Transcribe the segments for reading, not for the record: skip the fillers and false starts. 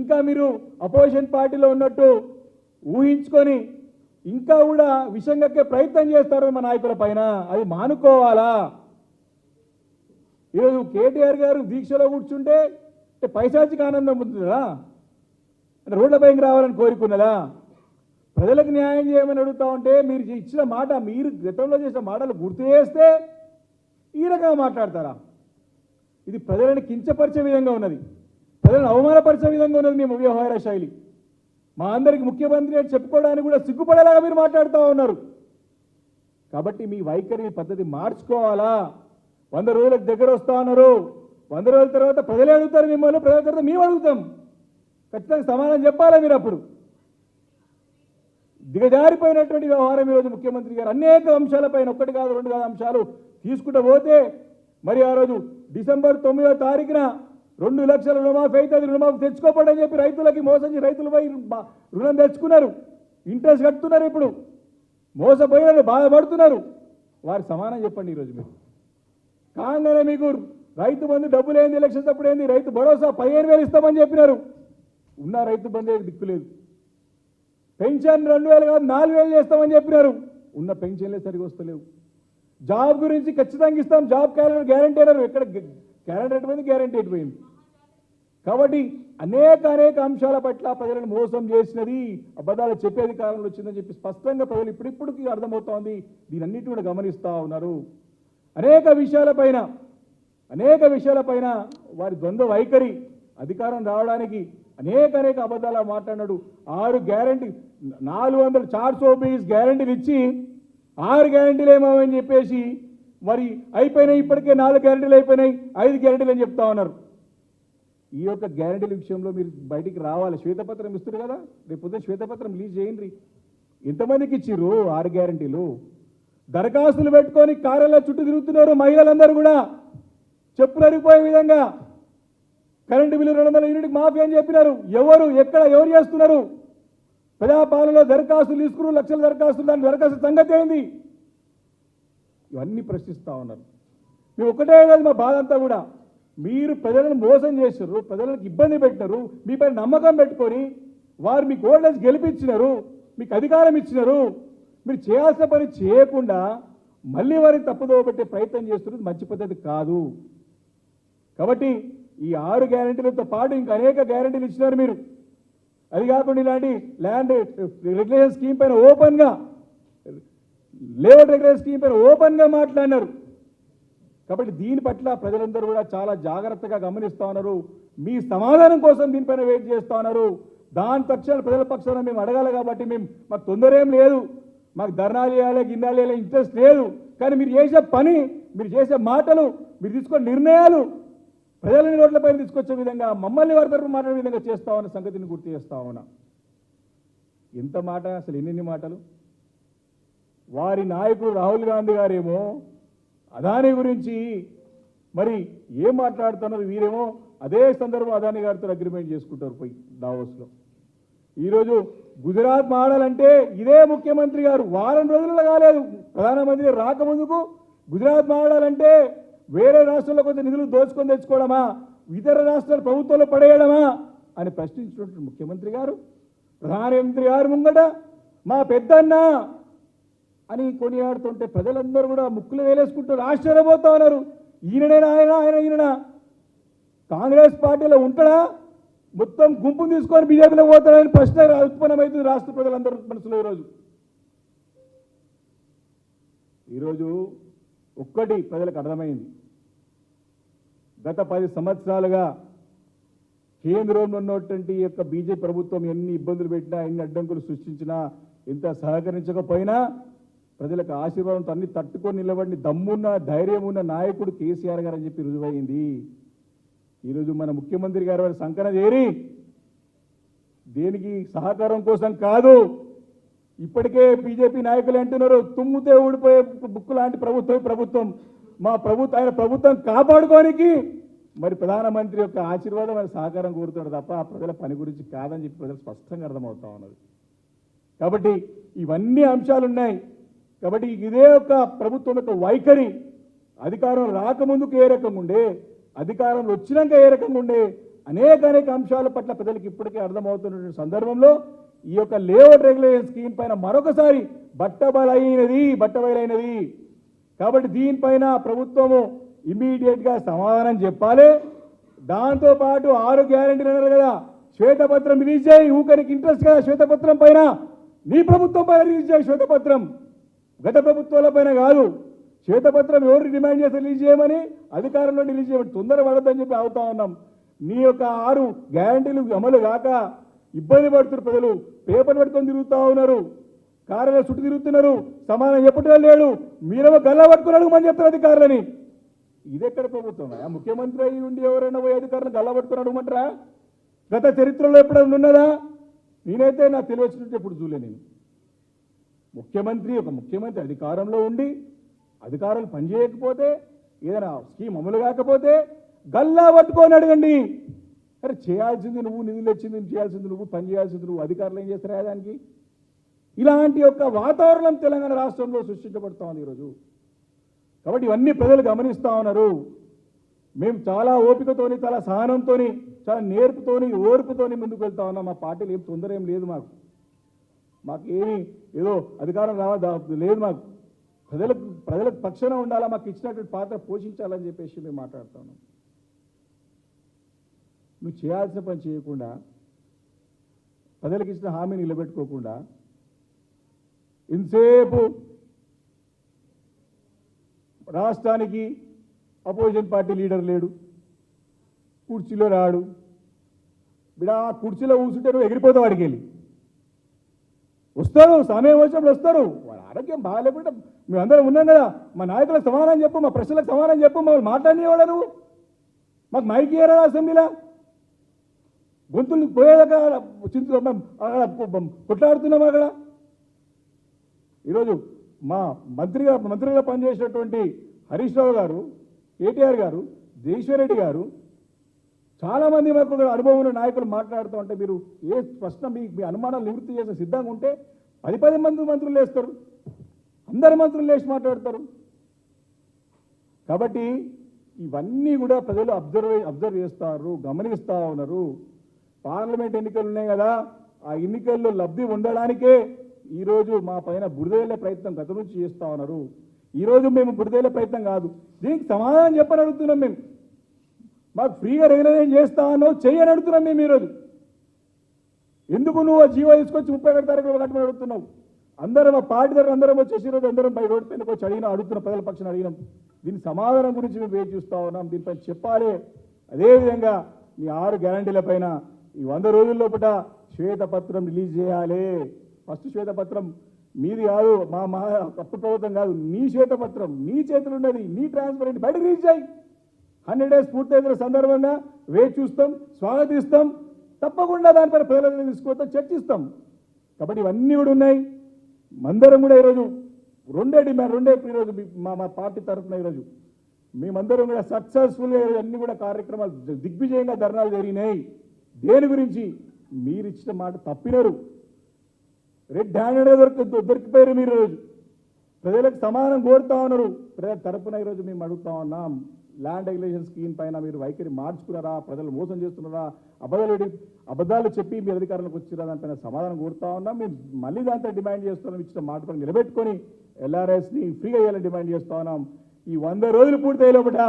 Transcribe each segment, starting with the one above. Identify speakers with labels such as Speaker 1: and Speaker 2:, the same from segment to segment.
Speaker 1: ఇంకా మీరు అపోజిషన్ పార్టీలో ఉన్నట్టు ఊహించుకొని ఇంకా కూడా విషం కక్కే ప్రయత్నం చేస్తారు మా నాయకుల పైన. అది మానుకోవాలా? ఈరోజు కేటీఆర్ గారు దీక్షలో కూర్చుంటే పైశాచిక ఆనందం ఉంటుందా? అంటే రోడ్లపైకి రావాలని కోరుకున్నదా? ప్రజలకు న్యాయం చేయమని అడుగుతా ఉంటే మీరు ఇచ్చిన మాట, మీరు గతంలో చేసిన మాటలు గుర్తు చేస్తే ఈ రకంగా మాట్లాడతారా? ఇది ప్రజలను కించపరిచే విధంగా ఉన్నది, ప్రజలను అవమానపరిచే విధంగా ఉన్నది మీ వ్యవహార శైలి. మా అందరికి ముఖ్యమంత్రి అని చెప్పుకోవడానికి కూడా సిగ్గుపడేలాగా మీరు మాట్లాడుతూ ఉన్నారు. కాబట్టి మీ వైఖరి పద్ధతి మార్చుకోవాలా? 100 రోజులకు దగ్గర వస్తూ ఉన్నారు. 100 రోజుల తర్వాత ప్రజలే అడుగుతారు మిమ్మల్ని, ప్రజల తర్వాత మేము అడుగుతాం. ఖచ్చితంగా సమాధానం చెప్పాలా మీరు? అప్పుడు దిగజారిపోయినటువంటి వ్యవహారం ఈరోజు ముఖ్యమంత్రి గారు అనేక అంశాలపైన, 1 కాదు 2 కాదు అంశాలు తీసుకుంటూ పోతే, మరి ఆ రోజు డిసెంబర్ 9వ తారీఖున 2 లక్షల రుణమాఫీ అయితే అది రుణమాఫీ తెచ్చుకోపడని చెప్పి రైతులకి మోసం చేసి రైతులపై రుణం తెచ్చుకున్నారు, ఇంట్రెస్ట్ కట్టుతున్నారు. ఇప్పుడు మోసపోయినారు, బాధపడుతున్నారు. వారి సమానం చెప్పండి. ఈరోజు మీరు కాగానే మీకు రైతు బంధు డబ్బులు ఏంది, ఎలక్షన్స్ అప్పుడు ఏంది, రైతు భరోసా 15,000 ఇస్తామని చెప్పినారు. ఉన్న రైతు బంధు దిక్కులేదు. పెన్షన్ 2,000 కాదు 4,000 చేస్తామని చెప్పినారు. ఉన్న పెన్షన్లే సరిగా వస్తలేవు. జాబ్ గురించి ఖచ్చితంగా ఇస్తాం, జాబ్ క్యాలెండర్ గ్యారంటీ అన్నారు. ఎక్కడ క్యాలెండర్ ఎటుపోయింది, గ్యారంటీ ఎటుపోయింది? కాబట్టి అనేక అంశాల పట్ల ప్రజలను మోసం చేసినది, అబద్ధాలు చెప్పేది కాలంలో వచ్చిందని చెప్పి స్పష్టంగా ప్రజలు ఇప్పుడిప్పటికీ అర్థమవుతోంది. దీనన్నిటి కూడా గమనిస్తూ ఉన్నారు. అనేక విషయాలపైన వారి ద్వంద్వ వైఖరి, అధికారం రావడానికి అనేక అబద్ధాలు మాట్లాడినాడు. 6 గ్యారంటీ 420 గ్యారంటీలు ఇచ్చి 6 గ్యారంటీలు ఏమని చెప్పేసి మరి అయిపోయినాయి. ఇప్పటికే 4 గ్యారంటీలు అయిపోయినాయి, 5 గ్యారంటీలు అని చెప్తా ఉన్నారు. ఈ యొక్క గ్యారంటీల విషయంలో మీరు బయటికి రావాలి. శ్వేతపత్రం ఇస్తారు కదా, రేపు పొద్దున శ్వేతపత్రం రిలీజ్ చేయండి. ఎంతమందికి ఇచ్చిర్రు 6 గ్యారంటీలు? దరఖాస్తులు పెట్టుకొని కార్యాలయ చుట్టూ తిరుగుతున్నారు మహిళలందరూ కూడా, చెప్పులు అరిగిపోయే విధంగా. కరెంటు బిల్లు 200 యూనిట్కి మాఫీ అని చెప్పినారు. ఎవరు ఎక్కడ ఎవరు చేస్తున్నారు? ప్రజాపాలనలో దరఖాస్తులు తీసుకున్నారు, లక్షల దరఖాస్తులు, దాని దరఖాస్తు సంగతి ఏంది? ఇవన్నీ ప్రశ్నిస్తూ ఉన్నారు. మేము ఒకటే కాదు, మా బాధ అంతా కూడా మీరు ప్రజలను మోసం చేశారు, ప్రజలకు ఇబ్బంది పెట్టినారు, మీపై నమ్మకం పెట్టుకొని వారు మీకు ఓట్లేసి గెలిపించినారు, మీకు అధికారం ఇచ్చినారు. మీరు చేయాల్సిన పని చేయకుండా మళ్ళీ వారిని తప్పుదోవ పెట్టే ప్రయత్నం చేస్తున్నది మంచి పద్ధతి కాదు. కాబట్టి ఈ 6 గ్యారెంటీలతో పాటు ఇంకా అనేక గ్యారెంటీలు ఇచ్చినారు మీరు. అది కాకుండా ఇలాంటి ల్యాండ్ రెగ్యులేషన్ స్కీమ్ పైన ఓపెన్గా, లేఅవుట్ రెగ్యులేషన్ స్కీమ్ పైన ఓపెన్గా మాట్లాడినారు. కాబట్టి దీని పట్ల ప్రజలందరూ కూడా చాలా జాగ్రత్తగా గమనిస్తూ ఉన్నారు. మీ సమాధానం కోసం దీనిపైన వెయిట్ చేస్తూ ఉన్నారు. దాని పక్షాన ప్రజల పక్షాన మేము అడగాలి. కాబట్టి మాకు తొందర ఏం లేదు, మాకు ధర్నాలు చేయాలి, గిన్నాలు చేయాలి ఇంట్రెస్ట్ లేదు. కానీ మీరు చేసే పని, మీరు చేసే మాటలు, మీరు తీసుకునే నిర్ణయాలు ప్రజలని రోడ్లపైన తీసుకొచ్చే విధంగా, మమ్మల్ని వారి తరఫున మాట్లాడే విధంగా చేస్తా ఉన్న సంగతిని గుర్తు చేస్తా ఉన్నా. ఎంత మాట, అసలు ఎన్ని మాటలు. వారి నాయకుడు రాహుల్ గాంధీ గారేమో అదానీ గురించి మరి ఏం మాట్లాడుతున్నారు, వీరేమో అదే సందర్భం అదానీ గారితో అగ్రిమెంట్ చేసుకుంటారు పోయి దావోస్లో. ఈరోజు గుజరాత్ మాడాలంటే ఇదే ముఖ్యమంత్రి గారు వారం రోజుల్లో కాలేదు, ప్రధానమంత్రి రాకముందుకు గుజరాత్ మాడాలంటే వేరే రాష్ట్రాల్లో కొంచెం నిధులు దోచుకొని తెచ్చుకోవడమా, ఇతర రాష్ట్రాల ప్రభుత్వంలో పడేయడమా అని ప్రశ్నించినటువంటి ముఖ్యమంత్రి గారు, ప్రధానమంత్రి గారు ముంగట మా పెద్దన్న అని కొనియాడుతుంటే ప్రజలందరూ కూడా ముక్కులు వేలేసుకుంటారు, ఆశ్చర్యపోతా ఉన్నారు. ఈయననేనా ఈయన కాంగ్రెస్ పార్టీలో ఉంటాడా, మొత్తం గుంపును తీసుకొని బీజేపీలో పోతాడని ప్రశ్న ఉత్పన్నమవుతుంది రాష్ట్ర ప్రజలందరూ మనసులో. ఈరోజు ఒక్కటి ప్రజలకు అర్థమైంది. గత 10 సంవత్సరాలుగా కేంద్రంలో ఉన్నటువంటి యొక్క బీజేపీ ప్రభుత్వం ఎన్ని ఇబ్బందులు పెట్టినా, ఎన్ని అడ్డంకులు సృష్టించినా, ఎంత సహకరించకపోయినా ప్రజలకు ఆశీర్వాదంతో అన్ని తట్టుకొని నిలబడిన దమ్మున్న ధైర్యం ఉన్న నాయకుడు కేసీఆర్ గారు అని చెప్పి రుజువైంది. ఈరోజు మన ముఖ్యమంత్రి గారు వారి సంకన చేరి దేనికి సహకారం కోసం కాదు, ఇప్పటికే బీజేపీ నాయకులు అంటున్నారు తుమ్ముతే ఊడిపోయే బుక్కు లాంటి ప్రభుత్వం మా ప్రభుత్వం, ఆయన ప్రభుత్వం కాపాడుకోనికి మరి ప్రధానమంత్రి యొక్క ఆశీర్వాదం ఆయన సహకారం కోరుతున్నాడు తప్ప ఆ ప్రజల పని గురించి కాదని చెప్పి ప్రజలు స్పష్టంగా అర్థమవుతా ఉన్నది. కాబట్టి ఇవన్నీ అంశాలు ఉన్నాయి. కాబట్టి ఇదే యొక్క ప్రభుత్వం యొక్క వైఖరి, అధికారం రాకముందుకు ఏ రకంగా ఉండే, అధికారంలో వచ్చినాక ఏ రకంగా ఉండే, అనేక అంశాల పట్ల ప్రజలకు ఇప్పటికే అర్థమవుతున్నటువంటి సందర్భంలో ఈ యొక్క లేఅవుట్ రెగ్యులేషన్ స్కీమ్ పైన మరొకసారి బట్టబయలైనది. కాబట్టి దీనిపైన ప్రభుత్వము ఇమీడియట్గా సమాధానం చెప్పాలి. దాంతోపాటు 6 గ్యారెంటీలు అన్నారు కదా, శ్వేతపత్రం రిలీజ్ చేయి. ఊకరికి ఇంట్రెస్ట్ కదా శ్వేతపత్రం పైన, నీ ప్రభుత్వం పైన రిలీజ్ చేయి శ్వేతపత్రం, గత ప్రభుత్వాల పైన కాదు. శ్వేతపత్రం ఎవరు డిమాండ్ చేస్తే రిలీజ్ చేయమని, అధికారంలో రిలీజ్ చేయమని తొందర పడద్దని చెప్పి అవుతా ఉన్నాం. నీ యొక్క 6 గ్యారెంటీలు అమలు కాక ఇబ్బంది పడుతున్నారు ప్రజలు. పేపర్ పెట్టుకొని తిరుగుతూ ఉన్నారు, కారులో చుట్టూ తిరుగుతున్నారు, సమాధానం చెప్పటం లేడు. మీరేమో గల్లా పట్టుకుని అడుగుమని చెప్తారు అధికారులని. ఇదెక్కడ ప్రభుత్వం? ముఖ్యమంత్రి అయ్యి ఉండి ఎవరైనా పోయి అధికారులను గల్లా పట్టుకుని అడుగుమంటారా? గత చరిత్రలో ఎప్పుడైనా ఉన్నదా? నేనైతే నాకు తెలియచ్చినట్టు ఎప్పుడు చూడలే. నేను ఒక ముఖ్యమంత్రి అధికారంలో ఉండి అధికారులు పనిచేయకపోతే, ఏదైనా స్కీమ్ అమలు కాకపోతే గల్లా పట్టుకొని అడగండి. అరే చేయాల్సింది నువ్వు, నిధులు వచ్చింది చేయాల్సింది నువ్వు, పని చేయాల్సింది నువ్వు, అధికారులు ఏం చేస్తారా దానికి? ఇలాంటి యొక్క వాతావరణం తెలంగాణ రాష్ట్రంలో సృష్టించబడుతూ ఉంది ఈరోజు. కాబట్టి ఇవన్నీ ప్రజలు గమనిస్తూ ఉన్నారు. మేము చాలా ఓపికతోని, చాలా సహనంతోని, చాలా నేర్పుతోని, ఓర్పుతోని ముందుకు వెళ్తా ఉన్నాం. మా పార్టీలు ఏం తొందర ఏం లేదు. మాకు ఏమి ఏదో అధికారం లేదు. మాకు ప్రజలకు పక్షాన ఉండాలా, మాకు ఇచ్చినటువంటి పాత్ర పోషించాలని చెప్పేసి మేము మాట్లాడుతూ ఉన్నాం. నువ్వు చేయాల్సిన పని చేయకుండా, ప్రజలకు ఇచ్చిన హామీని నిలబెట్టుకోకుండా ఇంతసేపు రాష్ట్రానికి అపోజిషన్ పార్టీ లీడర్ లేడు, కుర్చీలో రాడు. బిడా కుర్చీలో కూర్చుంటే నువ్వు ఎగిరిపోతావు. వాడికి వెళ్ళి వస్తారు, సమయం వచ్చినప్పుడు వస్తారు. వాళ్ళ ఆరోగ్యం బాగాలేకుండా మేము అందరం ఉన్నాం కదా. మా నాయకులకు సమాధానం చెప్పు, మా ప్రశ్నలకు సమాధానం చెప్పు. మమ్మల్ని మాట్లాడినవాడా నువ్వు? మాకు మైక్ ఇయ్యరా అసెంబ్లీలో? గొంతులు పోయేదాకా కొట్లాడుతున్నాం అక్కడ. ఈరోజు మా మంత్రిగా పనిచేసినటువంటి హరీష్ రావు గారు, కేటీఆర్ గారు, జగదీశ్వర్ గారు, చాలామంది మాకు అనుభవం ఉన్న నాయకులు మాట్లాడుతూ ఉంటే మీరు ఏ ప్రశ్న మీ అనుమానాలు నివృత్తి చేసే సిద్ధంగా ఉంటే 10 మంది మంత్రులు లేస్తారు, అందరు మంత్రులు లేచి మాట్లాడతారు. కాబట్టి ఇవన్నీ కూడా ప్రజలు అబ్జర్వ్ చేస్తారు, గమనిస్తూ ఉన్నారు. పార్లమెంట్ ఎన్నికలు ఉన్నాయి కదా, ఆ ఎన్నికల్లో లబ్ధి ఉండడానికే ఈరోజు మా పైన బురదేళ్లే ప్రయత్నం గత నుంచి చేస్తూ ఉన్నారు. ఈరోజు మేము బురదేళ్లే ప్రయత్నం కాదు, దీనికి సమాధానం చెప్పని అడుగుతున్నాం. మేము మాకు ఫ్రీగా రెగ్యులరైజ్ చేస్తా ఉన్నావు, చెయ్యని అడుగుతున్నాం మేము. ఈరోజు ఎందుకు నువ్వు జీవో తీసుకొచ్చి 31 తారీఖులో కట్టమని అడుగుతున్నావు? అందరం మా పార్టీ దగ్గర అందరం వచ్చేసి ఈరోజు అందరం బై రోడ్డు పైనకి వచ్చి అడుగుతున్న ప్రజల పక్షాన్ని అడిగినాం. దీని సమాధానం గురించి మేము వేచి చూస్తూ ఉన్నాం. దీనిపై చెప్పాలి. అదేవిధంగా మీ 6 గ్యారంటీల పైన ఈ 100 రోజుల లోపల శ్వేతపత్రం రిలీజ్ చేయాలి. ఫస్ట్ శ్వేతపత్రం మీది కాదు, మా తప్పు ప్రభుత్వం కాదు, నీ శ్వేతపత్రం నీ చేతులు ఉన్నది, నీ ట్రాన్స్పరెంట్ బయట రిలీజ్ చేయి. 100 days పూర్తయిన సందర్భంగా వేచి చూస్తాం, స్వాగతిస్తాం. తప్పకుండా దానిపైన ప్రజలను తీసుకొస్తాం, చర్చిస్తాం. కాబట్టి ఇవన్నీ కూడా ఉన్నాయి. మందరం కూడా ఈరోజు రెండే ఈరోజు మా పార్టీ తరఫున ఈరోజు మేమందరం కూడా సక్సెస్ఫుల్గా అన్ని కూడా కార్యక్రమాలు దిగ్విజయంగా ధర్నాలు జరిగినాయి. దేని గురించి? మీరు ఇచ్చిన మాట తప్పినారు, రెడ్ హ్యాండెడ్గా దొరికిపోయారు. మీరు ఈరోజు ప్రజలకు సమానం కోరుతా ఉన్నారు. ప్రజల తరఫున ఈరోజు మేము అడుగుతా ఉన్నాం, ల్యాండ్ రెగ్యులేషన్ స్కీమ్ పైన మీరు వైఖరి మార్చుకున్నారా? ప్రజలు మోసం చేస్తున్నారా? అబద్ధాలు చెప్పి మీ అధికారంలోకి వచ్చిరా? దానిపైన సమాధానం కోరుతా ఉన్నాం. మేము మళ్ళీ దాంతో డిమాండ్ చేస్తున్నాం, ఇచ్చిన మాట పైన నిలబెట్టుకొని LRSని ఫ్రీగా చేయాలని డిమాండ్ చేస్తా ఉన్నాం. ఈ 100 రోజులు పూర్తయ్యే లోపల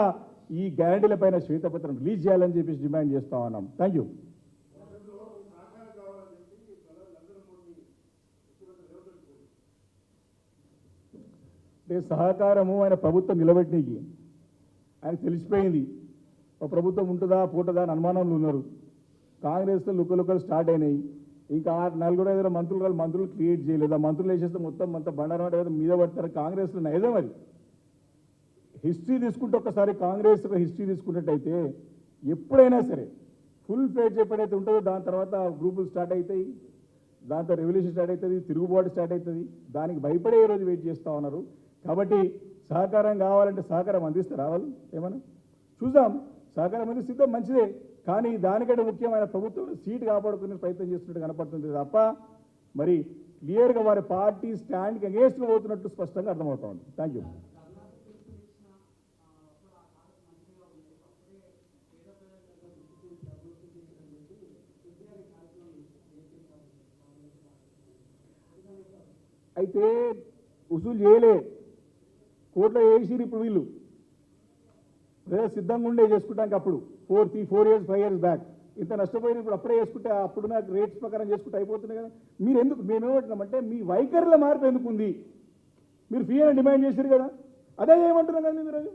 Speaker 1: ఈ గ్యారంటీల పైన శ్వేతపత్రం రిలీజ్ చేయాలని చెప్పేసి డిమాండ్ చేస్తా ఉన్నాం. Thank you. సహకారము ఆయన ప్రభుత్వం నిలబెట్టినకి ఆయనకు తెలిసిపోయింది. ఒక ప్రభుత్వం ఉంటుందా పోతుందా అని అనుమానంలో ఉన్నారు. కాంగ్రెస్లో లుక్కలు స్టార్ట్ అయినాయి. ఇంకా 4-5 మంత్రులు క్రియేట్ చేయలేదు. ఆ మంత్రులు వేసేస్తే మొత్తం అంతా బండారం మీద పడతారు. కాంగ్రెస్లో నైజం అది. హిస్టరీ తీసుకుంటే ఒక్కసారి కాంగ్రెస్ హిస్టరీ తీసుకున్నట్టయితే ఎప్పుడైనా సరే ఫుల్ ఫ్లేజ్ ఎప్పుడైతే ఉంటుందో దాని తర్వాత గ్రూపులు స్టార్ట్ అవుతాయి, దాంతో రెవల్యూషన్ స్టార్ట్ అవుతుంది, తిరుగుబాటు స్టార్ట్ అవుతుంది. దానికి భయపడే రోజు వెయిట్ చేస్తూ ఉన్నారు. కాబట్టి సహకారం కావాలంటే సహకారం అందిస్తారు. రావాలి ఏమన్నా చూద్దాం. సహకారం అందిస్తే మంచిదే, కానీ దానికంటే ముఖ్యమైన ప్రభుత్వం సీటు కాపాడుకునే ప్రయత్నం చేస్తున్నట్టు కనపడుతుంది తప్ప మరి క్లియర్గా వారి పార్టీ స్టాండ్కి అగేన్స్ట్గా పోతున్నట్టు స్పష్టంగా అర్థమవుతా ఉంది. Thank you. అయితే వసూలు చేయలే, కోర్టులో వేసిరు. ఇప్పుడు వీళ్ళు సిద్ధంగా ఉండే చేసుకుంటానికి అప్పుడు 4 years 5 years బ్యాక్ ఇంత నష్టపోయిన ఇప్పుడు అప్పుడే చేసుకుంటే అప్పుడు నాకు రేట్స్ ప్రకారం చేసుకుంటే అయిపోతున్నాయి కదా. మీరు ఎందుకు మేమేమంటున్నామంటే మీ వైఖరిలో మార్పు ఎందుకు ఉంది? మీరు ఫీ అని డిమాండ్ చేశారు కదా, అదే ఏమంటున్నాం కదా మీరు. రోజు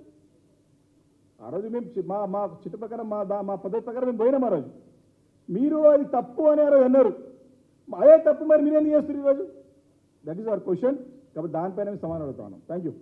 Speaker 1: ఆ రోజు మేము మా చిట్ట ప్రకారం మా పద్ధతి ప్రకారం మేము పోయినాం. ఆ రోజు మీరు అది తప్పు అని ఆ రోజు అన్నారు. అదే తప్పు మరి మీరు ఎందుకు చేస్తారు ఈరోజు? That is our question. కాబట్టి దానిపైన సమాధానం అడుగుతాను. Thank you.